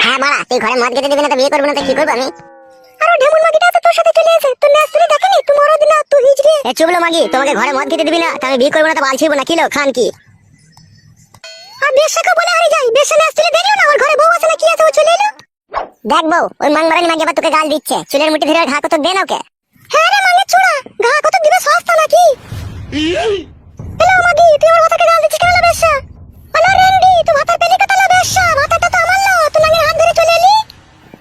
হ্যাঁ মারা, তুই ঘরে মদ খেতে দিবি না তো বিয়ে করবি না তো কি করবো আমি? আর ঢেমুন মাগিটা তো তোর সাথে চলে এসে তোর নাচ তুলে দেখেনি তুই মরদ না তুই হিজড়ে। এ চুবলো মাগি, তোমাকে ঘরে মদ খেতে দিবি না তো আমি বিয়ে করবো না তো বাল ছিড়বো না, কি লো খান কি? আর বেশাকে বলে হারি যাই, বেশা নাচ তুলে দেখলো না ওর ঘরে বউ আছে না কি আছে, ও চলে এলো। দেখ বউ, ওই মাংমারানি মাগি আবার তোকে গাল দিচ্ছে, চুলের মুঠি ধরে ঘা কত দে না ওকে। হ্যাঁ রে মাঙ্গে চুড়া, ঘা কত দিবে সস্তা নাকি? এলো মাগি, তুই আমার ভাতাকে গাল দিচ্ছিস কেন বেশা? হ্যালো রেন্ডি, তুই ভাতার পেলি কত লো বেশা? ভাতাটা তো আমার লো, তুই নাঙ্গের হাত ধরে চলে এলি।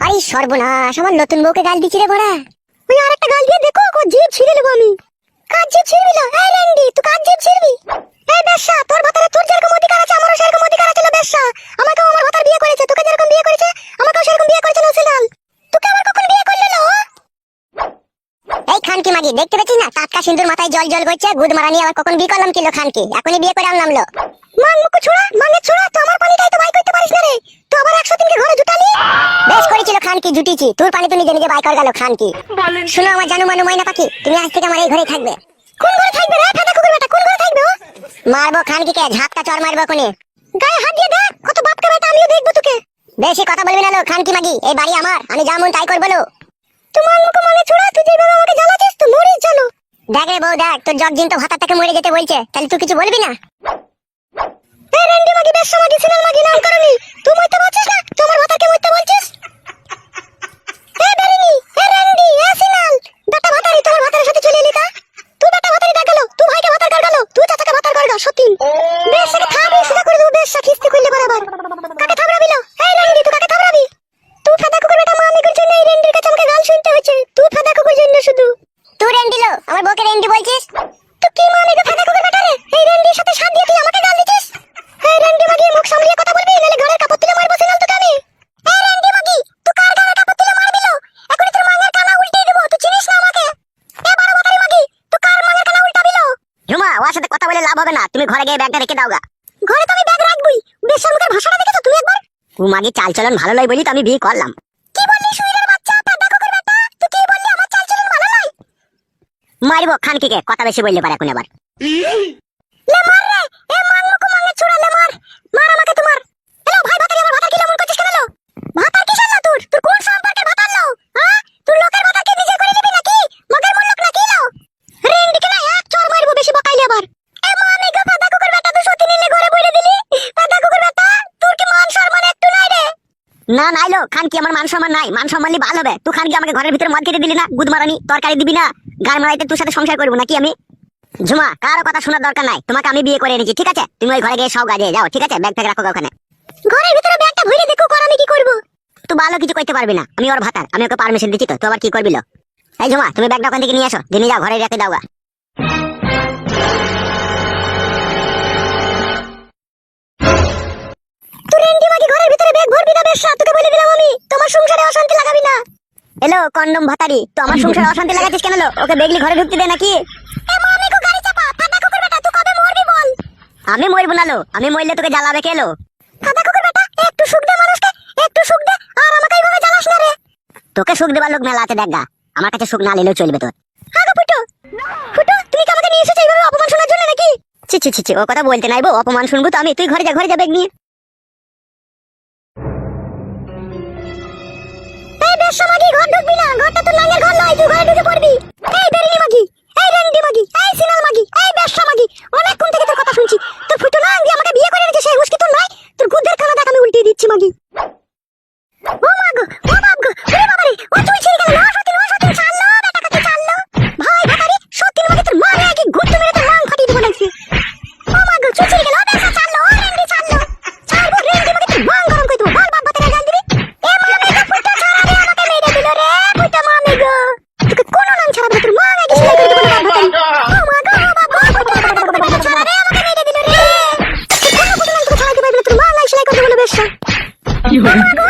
আই সর্বনাশ, আমার নতুন বউকে গাল দিচ্ছি রে বড়া। ওই আরেকটা গাল দিয়ে দেখো, ও জিভ ছিঁড়ে নেবো আমি। কাজ জিভ ছিঁড়বি না? এই রেন্ডি, তুই কাজ জিভ ছিঁড়বি? এই বেশা, তোর ভাতারে তোর যেরকম অধিকার আছে আমারও সেরকম অধিকার আছে লো বেশা। আমাকেও আমার ভাতার বিয়ে করেছে, তোকে যেরকম বিয়ে করেছে আমাকেও সেরকম বিয়ে করেছে নসিলাল। তোকে আবার কখন বিয়ে করলে লো? এই খান কি মাগি, দেখতে পেছিস না টাটকা সিন্দুর মাথায় জল জল করছে, গুদ মারানি আবার কখন বিয়ে করলাম কিলো খান কি, এখনই বিয়ে করে আনলাম লো। মান মুখ ছোড়া, মানে ছোড়া, তো আমার পানিটাই তো বাই করতে পারিস না রে। তুই আবার 103 কে ঘরে জুটালি। বেশ করেছিল খান কি, জুটিছি, তোর পানি তো নিজে নিজে বাই কর গেল খান কি। শুনো আমার জানু মানু ময়না পাখি, তুমি আজ থেকে আমার এই ঘরেই থাকবে। কোন ঘরে থাকবে রে ফাটা কুকুর বেটা, কোন ঘরে থাকবে ও? মারবো খান কি কে, ঝাপটা চর মারবো কোনে। গায়ে হাত দিয়ে দেখ, কত বাপকা বেটা, আমিও দেখবো তোকে। বেশি কথা বলবি না লো খান কি মাগি, এই বাড়ি আমার, আমি যা মন তাই করবো লো। তোমার মুখ মানে ছোড়া, তুই যেভাবে আমাকে জ্বালাচ্ছিস তুই মরিস জানো। দেখ রে বউ দেখ, তোর জগ জিন তো ভাতা থেকে মরে যেতে বলছে, তাহলে তুই কিছু বলবি না? এই রেন্ডি মাগি, বেশা মাগি, সিনাল মাগি নাম করনি, তুই মরতে পারছিস না, তোমার ভাতাকে মরতে বলছিস। এই বেরিনি, এই রেন্ডি, এই সিনাল, বেটা ভাতারি তোমার ভাতারের সাথে চলে এলি তা? তুই বেটা ভাতারি ডাক গেল, তুই ভাইকে ভাতার কর গেল, তুই চাচাকে ভাতার কর গেল, সত্যি। বেশাকে থামবি, সেটা করে দেবো, বেশা খিস্তি করলে বরাবর। কাকে থামরাবি লো? এই রেন্ডি, তুই কাকে থামরাবি? তুই ফাদা কুকুর বেটা, মা আমিগুর জন্য এই রেন্ডির কাছে আমাকে গাল শুনতে হচ্ছে, তুই ফাদা কুকুর জন্য শুধু। তুই রেন্ডি লো, আমার বউকে রেন্ডি বলছিস? তুই কি মা আমিগুর ফাদা কুকুর বেটা রে? এই রেন্ডির সাথে সাথ দিয়ে তুই আমাকে গাল দিছিস? এই রেন্ডি মাগি, মুখ সামলিয়ে কথা বলবি, নালে ঘরের কাপড় তুলে মারবো সিনাল তোকে আমি। এই রেন্ডি মাগি, তুই কার ঘরের কাপড় তুলে মারবি লো? এখনই তোর মাঙ্গের কানা উল্টিয়ে দেবো, তুই চিনিস না আমাকে? এ বড় মাথারি মাগি, তুই কার মাঙ্গের কানা উল্টাবি লো? ঝুমা, ওর সাথে কথা বলে লাভ হবে না, তুমি ঘরে গিয়ে ব্যাগটা রেখে দাও গা। ঘরে তো আমি ব্যাগ রাখবই, বেশার মুখের ভাষাটা দেখেছো তুমি একবার? ও মাগি চাল চলন ভালো নয় বলি তো আমি বিয়ে করলাম। কি বললি শুইরের বাচ্চা, ফাদা কুকুর বেটা? তুই কি বললি আমার চাল চলন ভালো নয়? মারবো খান কি কে, কথা বেশি বললে পারে এখন আবার। লে মার রে, এ মান মুখ মাঙ্গে ছুড়া, লে মার, মার আমাকে তোমার। হ্যালো ভাই ভাতারি, আমার ভাতার কি এমন করছিস কেন লো? ভাতার কিসের লো তোর? তোর কোন সম্পর্কের ভাতার লো? হ্যাঁ, তুই লোকের ভাতারকে নিজে করে নিবি নাকি? মগের মূল লোক নাকি লো? রেন্ডিকে না এক চড় মারবো, বেশি বকাইলে আবার। এ মা আমি গো ফাদা কুকুর বেটা, তুই সত্যি নিলে ঘরে বইরে দিলি। ফাদা কুকুর বেটা, তোর কি মান সম্মান একটু নাই রে? না নাইলো খান কি, আমার মান সম্মান নাই, মান সম্মানই ভালো হবে। তুই খান কি আমাকে ঘরের ভিতরে মদ খেতে দিলি না, গুদ মারানি তরকারি দিবি না, গায়ে মারাইতে তোর সাথে সংসার করবো নাকি আমি? ঝুমা, কারো কথা শোনার দরকার নাই, তোমাকে আমি বিয়ে করে এনেছি, ঠিক আছে? তুমি ওই ঘরে গিয়ে সব কাজে যাও, ঠিক আছে? ব্যাগ থেকে রাখো ওখানে। ঘরের ভিতরে ব্যাগটা ভরে দেখো, কর আমি কি করব? তুই ভালো কিছু করতে পারবি না, আমি ওর ভাতার, আমি ওকে পারমিশন দিচ্ছি তো, তুই আবার কি করবি লো? এই ঝুমা, তুমি ব্যাগটা ওখান থেকে নিয়ে আসো, দিয়ে যাও ঘরে রেখে দাও গা। তুই রেন্ডি মাগি ঘরের ভিতরে ব্যাগ ভরবি না বেশা, তোকে বলে দিলাম আমি, তোমার সংসারে অশান্তি লাগাবি না। এলো কন্ডম ভাতারি, তো আমার সংসারে অশান্তি লাগাচ্ছিস কেন লো? ওকে বেগলি ঘরে ঢুকতে দে নাকি? এ মা আমি গো গাড়ি চাপা, ফাদা কুকুর বেটা, তুই কবে মরবি বল? আমি মরবো না লো, আমি মরলে তোকে জ্বালাবে কে লো? ফাদা কুকুর বেটা, একটু সুখ দে মানুষকে, একটু সুখ দে, আর আমাকে এইভাবে জ্বালাস না রে। তোকে সুখ দেবার লোক মেলা আছে দেখ গা, আমার কাছে সুখ না নিলেও চলবে তোর। হ্যাঁ গো ফুটো, ফুটো তুমি কি আমাকে নিয়ে এসেছো এইভাবে অপমান শোনার জন্য নাকি? ছি ছি ছি ছি, ও কথা বলতে নাই বউ, অপমান শুনবো তো আমি। তুই ঘরে যা ব্যাগ নিয়ে। এই বেশা মাগি, ঘর ঢুকবি না, ঘরটা তোর নাঙ্গের ঘর নয়, তুই ঘরে ঢুকে পড়বি। এই বেরিনি মাগি, এই রেন্ডি মাগি, এই সিনাল মাগি, এই বেশা মাগি, অনেকক্ষণ থেকে তোর কথা শুনছি। তোর ফুটো না আঙ্গি আমাকে বিয়ে করে এনেছে, সেই হুসকি তোর নয়, তোর গুদের খানা দেখ আমি উল্টিয়ে দিচ্ছি মাগি। ও মা গো, ও বাপ গো, ওরে বাবা রে, ও চুল ছিঁড়ে গেল, না সত্যি ছাড়লো, বেটা কাকে ছাড়লো। ভাই ভাতারি, সত্যি মাগি তোর মা রে কি গুত্তু মেরে তোর মাং ফাটিয়ে দেবো লাগছে। ও মা গো, চুল ছিঁড়ে গেল, ও বেশা ছাড়লো, ও রেন্ডি ছাড়লো, ছাড়বো রেন্ডি মাগি তোর মাং গরম করে দেবো, বল বাপ ভাতারে গাল দিবি। এ মা আমি গো ফুটো ছাড়া রে, আমাকে মেরে দিল রে, ফুটো মা আমি গো, তোকে কোনো নাম ছাড়াবে তোর মা আগে সেলাই করে দেবো বাপ ভাতারি। ও মা গো, ও বাপ গো, ফুটো ছাড়া রে, আমাকে মেরে দিল রে, তুই কোনো ফুটো নাম তোকে ছাড়াইতে পারবি না, তোর মা আগে সেলাই করে দেবো বেশা। ও মা গো,